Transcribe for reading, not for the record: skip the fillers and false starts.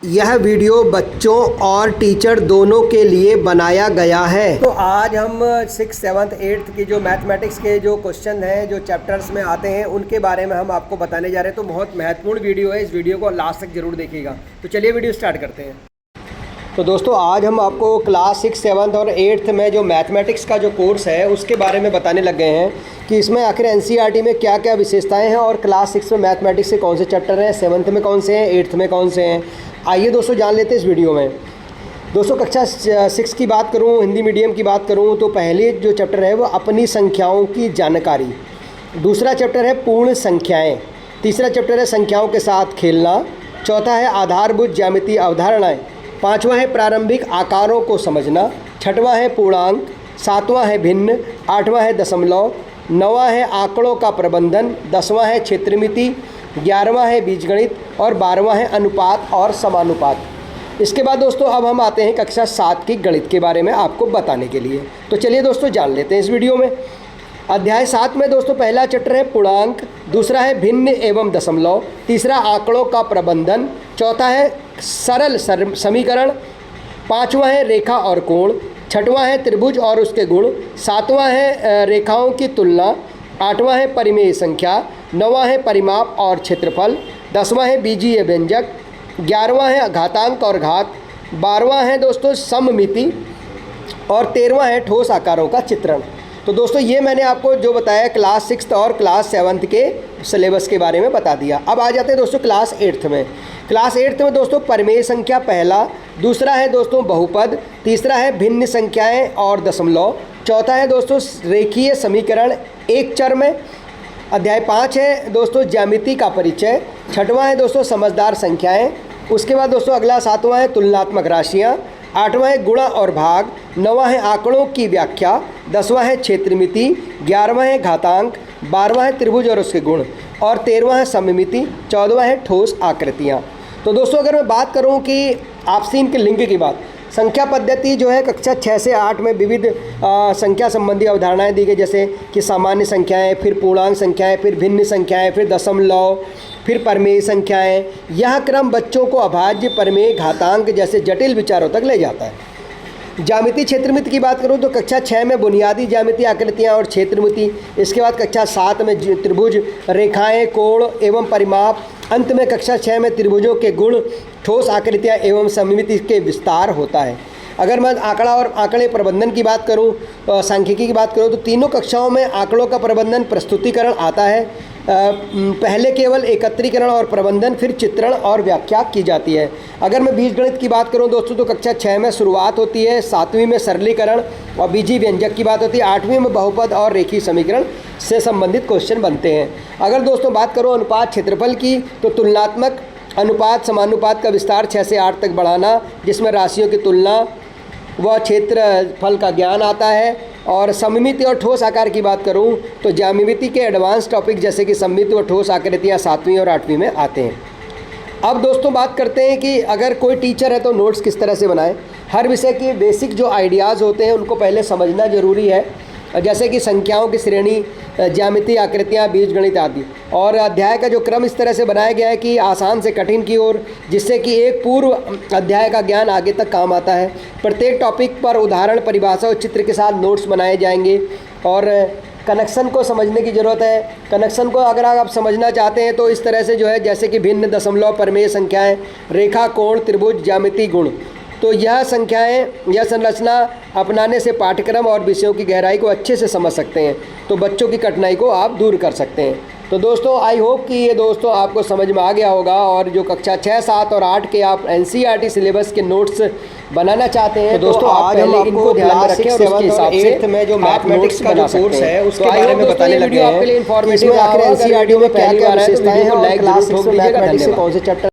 यह वीडियो बच्चों और टीचर दोनों के लिए बनाया गया है। तो आज हम 6th, 7th, 8th की जो मैथमेटिक्स के जो क्वेश्चन हैं जो चैप्टर्स में आते हैं उनके बारे में हम आपको बताने जा रहे हैं। तो बहुत महत्वपूर्ण वीडियो है, इस वीडियो को लास्ट तक जरूर देखिएगा। तो चलिए वीडियो स्टार्ट करते हैं। तो दोस्तों आज हम आपको क्लास 6, 7th और 8th में जो मैथमेटिक्स का जो कोर्स है उसके बारे में बताने लग गए हैं कि इसमें आखिर एनसीईआरटी में क्या क्या विशेषताएं हैं और क्लास 6 में मैथमेटिक्स के कौन से चैप्टर हैं, 7th में कौन से हैं, 8th में कौन से हैं। आइए दोस्तों जान लेते हैं इस वीडियो में। दोस्तों कक्षा 6 की बात करूं, हिंदी मीडियम की बात करूं तो पहले जो चैप्टर है वो अपनी संख्याओं की जानकारी, दूसरा चैप्टर है पूर्ण संख्याएं, तीसरा चैप्टर है संख्याओं के साथ खेलना, चौथा है आधारभूत ज्यामितीय अवधारणाएं, पाँचवा है प्रारंभिक आकारों को समझना, छठवां है पूर्णांक, सातवां है भिन्न, आठवां है दशमलव, नौवां है आंकड़ों का प्रबंधन, 10वां है क्षेत्रमिति, 11वां है बीजगणित और 12वां है अनुपात और समानुपात। इसके बाद दोस्तों अब हम आते हैं कक्षा 7 की गणित के बारे में आपको बताने के लिए। तो चलिए दोस्तों जान लेते हैं इस वीडियो में। अध्याय 7 में दोस्तों पहला चैप्टर है पूर्णांक, दूसरा है भिन्न एवं दशमलव, तीसरा आंकड़ों का प्रबंधन, चौथा है सरल समीकरण, पाँचवा है रेखा और कोण, छठवां है त्रिभुज और उसके गुण, सातवां है रेखाओं की तुलना, आठवां है परिमेय संख्या, नौवां है परिमाप और क्षेत्रफल, 10वां है बीजीय व्यंजक, 11वां है घातांक और घात, 12वां है दोस्तों सममिति और 13वां है ठोस आकारों का चित्रण। तो दोस्तों ये मैंने आपको जो बताया क्लास 6 और क्लास 7 के सिलेबस के बारे में बता दिया। अब आ जाते हैं दोस्तों क्लास 8 में। क्लास 8 में दोस्तों परिमेय संख्या पहला, दूसरा है दोस्तों बहुपद, तीसरा है भिन्न संख्याएं और दशमलव, चौथा है दोस्तों रेखीय समीकरण एक चर में, अध्याय 5 है दोस्तों ज्यामिति का परिचय, छठवां है दोस्तों समझदार संख्याएं, उसके बाद दोस्तों अगला 7वां है तुलनात्मक राशियाँ, 8वां है गुणा और भाग, 9वां है आंकड़ों की व्याख्या, 10वां है क्षेत्रमिति, 11वां है घातांक, 12वां है त्रिभुज और उसके गुण और 13वां है सममिति, 14वां है ठोस आकृतियाँ। तो दोस्तों अगर मैं बात करूं कि आपसी इनके लिंक की बात, संख्या पद्धति जो है कक्षा 6 से 8 में विविध संख्या संबंधी अवधारणाएं दी गई, जैसे कि सामान्य संख्याएं, फिर पूर्णांक संख्याएं, फिर भिन्न संख्याएं, फिर दशमलव, फिर परिमेय संख्याएं। यह क्रम बच्चों को अभाज्य, परिमेय, घातांक जैसे जटिल विचारों तक ले जाता है। ज्यामिति क्षेत्रमिति की बात करूं तो कक्षा 6 में बुनियादी ज्यामिति आकृतियां और क्षेत्रमिति, इसके बाद कक्षा 7 में त्रिभुज, रेखाएं, कोण एवं परिमाप, अंत में कक्षा 6 में त्रिभुजों के गुण, ठोस आकृतियां एवं सममिति के विस्तार होता है। अगर मैं आंकड़ा और आंकड़े प्रबंधन की बात करूं, सांख्यिकी की बात करूं तो तीनों कक्षाओं में आंकड़ों का प्रबंधन प्रस्तुतिकरण आता है। पहले केवल एकत्रीकरण और प्रबंधन, फिर चित्रण और व्याख्या की जाती है। अगर मैं बीजगणित की बात करूं दोस्तों तो कक्षा 6 में शुरुआत होती है, 7वीं में सरलीकरण और बीजीय व्यंजक की बात होती है, 8वीं में बहुपद और रेखीय समीकरण से संबंधित क्वेश्चन बनते हैं। अगर दोस्तों बात करूं अनुपात क्षेत्रफल की तो तुलनात्मक अनुपात समानुपात का विस्तार 6 से 8 तक बढ़ाना, जिसमें राशियों की तुलना व क्षेत्रफल का ज्ञान आता है। और सममिति और ठोस आकार की बात करूं तो ज्यामिति के एडवांस टॉपिक जैसे कि सममिति और ठोस आकृतियां 7वीं और 8वीं में आते हैं। अब दोस्तों बात करते हैं कि अगर कोई टीचर है तो नोट्स किस तरह से बनाएं। हर विषय के बेसिक जो आइडियाज़ होते हैं उनको पहले समझना ज़रूरी है, जैसे कि संख्याओं की श्रेणी, ज्यामितीय आकृतियाँ, बीजगणित आदि। और अध्याय का जो क्रम इस तरह से बनाया गया है कि आसान से कठिन की ओर, जिससे कि एक पूर्व अध्याय का ज्ञान आगे तक काम आता है। प्रत्येक टॉपिक पर उदाहरण, परिभाषा और चित्र के साथ नोट्स बनाए जाएंगे। और कनेक्शन को समझने की ज़रूरत है। कनेक्शन को अगर आप समझना चाहते हैं तो इस तरह से जो है, जैसे कि भिन्न, दशमलव, परिमेय संख्याएँ, रेखा, कोण, त्रिभुज, ज्यामिति, गुण। तो यह संख्याएं, यह संरचना अपनाने से पाठ्यक्रम और विषयों की गहराई को अच्छे से समझ सकते हैं, तो बच्चों की कठिनाई को आप दूर कर सकते हैं। तो दोस्तों आई होप कि ये दोस्तों आपको समझ में आ गया होगा। और जो कक्षा 6, 7 और 8 के आप एनसीईआरटी सिलेबस के नोट्स बनाना चाहते हैं तो दोस्तों आज हम इनको ध्यान में रखें और उसके हिसाब से में जो मैथमेटिक्स का जो कोर्स है उसके बारे में बताने लगे हैं। आपके लिए इन्फॉर्मेटिव, आखिर एनसीईआरटी में पहली बार है तो वीडियो को लाइक जरूर ठोक दीजिएगा। धन्यवाद। कौन से चैप्टर